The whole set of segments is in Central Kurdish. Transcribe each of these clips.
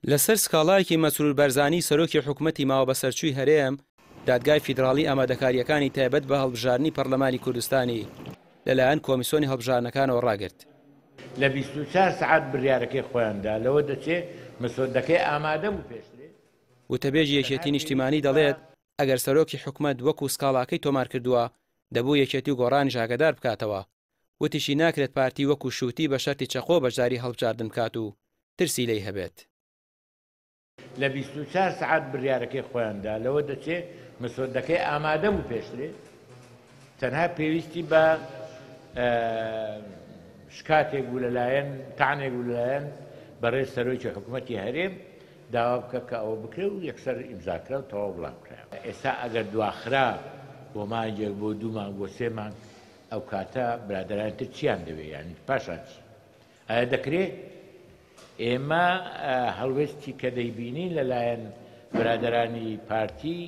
لەسەر سکاڵایەکی مەسرور بەرزانی سەرۆکی حکوومەتی ماوە بەسەرچووی هەرێم دادگای فیدراڵی ئامادەکاریەکانی تایبەت بە هەڵبژاردننی پەرلەمانی کوردستانی لەلایەن کۆمیسیۆنی هەڵبژاردنەکانەوە ڕاگرت. لە 24 سعات بڕیارەکەی خۆیاندا لەوە دەچێت مەسۆدەکەی ئامادە بوو پێشترێ. وتەبێژی یەکێتی نیشتیمانی دەڵێت ئەگەر سەرۆکی حکوومەت وەکو سکاڵاکەی تۆمار کردووە دەبوو یەکێتی و گۆڕانی ژاگەدار بکاتەوە. وتیشی ناکرێت پارتی وەکو شووتی بە شەرتی چەقۆ بەشداری هەڵبژاردن بکات و ترسی لێی هەبێت. لە 24 سعات بڕیارەکەی خۆیاندا لەوە دەچێت مەسۆدەکەی ئامادە بوو پێشترێ تەنها پێویستی بە شکاتێک بوو لەلایەن تاانێک بوو لەلایەن بەڕێز سەرۆکی حکوومەتی هەرێم داوا بکە کە ئەوە بکرێ و یەکسەر ئیمزاکرا و تەواو بڵام کرا. ئێستا ئەگەر دواخرا بۆ مانگێک بۆ 2 مانگ بۆ 3 مانگ ئەو کاتە برادران تر چیان دەوێت یانی پاشان چی ئایا دەکرێت ئێمە هەڵوێستی کە دەیبینین لەلایەن برادرانی پارتی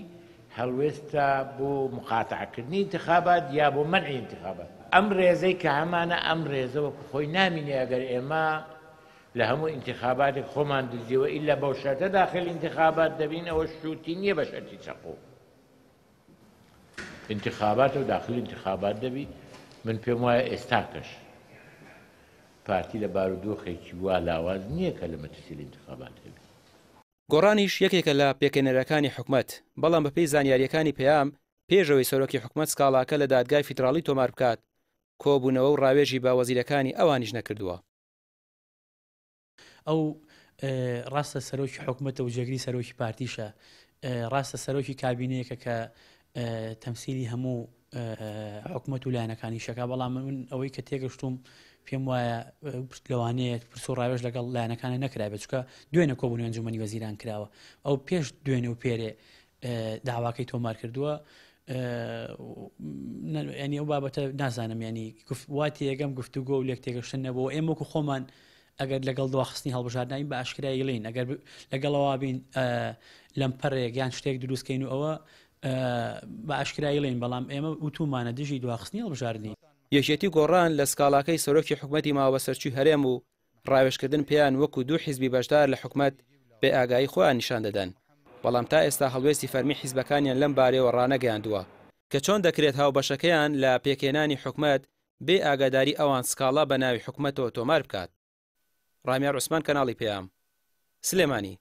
هەڵوێستە بۆ مقاتعکردنی انتخابات یا بۆ منعی انتخابات. ئەم ڕێزەی کە هەمانە ئەم ڕێزەوە خۆی نامینێ ئەگەر ئێمە لە هەموو انتخاباتێک خۆمان دزیەوە ئیلا بەو شەرتە داخل انتخابات دەبین ئەوە شووتی نییە بە شەرتی چەقۆ. انتخابات و داخل انتخابات دەبی. من پێم وایە ئێستاکەش پارتی لە بارودۆخێکی وا لاواز نییە کە لە مەترسی انتخابات هەبێت. گۆڕانیش یەکێکە لە پێکەنەرەکانی حکوومەت بەڵام بەپێی زانیاریەکانی پێیام پێشەوەی سەرۆکی حکوومەت سکاڵاکە لە دادگای فیدراڵی تۆمار بکات کۆبوونەوە و ڕاوێژی با وەزیرەکانی ئەوانیش نەکردووە. ئەو ڕاستە سەرۆکی حکوومەتە و جێگری سەرۆکی پارتیشە ڕاستە سەرۆکی کابینەیەکە کە تەمسیلی هەموو حکوومەت و لایەنەکانی شەکە بەڵام من ئەوەی کە تێگەشتوم پێم وایە لەوانەیە پرسە و ڕاوێژ لەگەڵ لایەنەکانە نەکرابێت چکە دوێنە کۆبوونی ئەنجومەنی وەزیران کراوە ئەو پێش دوێنێ و پێرێ داواکەی تۆمار کردووە. ینی ئەو بابەتە نازانم ینی واتی یەگەم گفتوگۆ و لێک تێگەشتن نەبەوە ئێمە وەکو خۆمان ئەگەر لەگەڵ دواخستنی هەڵبژاردنین بە ئاشکرایی لین ئەگەر لەگەڵەوە بین لەم پەڕێک یان شتێک دروستکەین و ئەوە بە ئاشکرایی لین بەڵام ئێمە وتومانە دژی دواخستنی هەڵبژاردننی. یەکێتی گۆڕان لە سکاڵاکەی سەرۆکی حکوومەتی ماوە بەسەرچووی هەرێم و ڕاوێژکردن پێیان وەکو 2 حیزبی بەشدار لە حکوومەت بێ ئاگایی خۆیان نیشان دەدەن بەڵام تا ئێستا هەڵوێستی فەرمی حیزبەکانیان لەم بارەوە ڕانەگەیاندووە کە چۆن دەکرێت هاوبەشەکەیان لە پێکێنانی حکوومەت بێ ئاگاداری ئەوان سکاڵا بە ناوی حکوومەتەوە تۆمار بکات. ڕامیار عوسمان کەناڵی پێیام سلێمانی.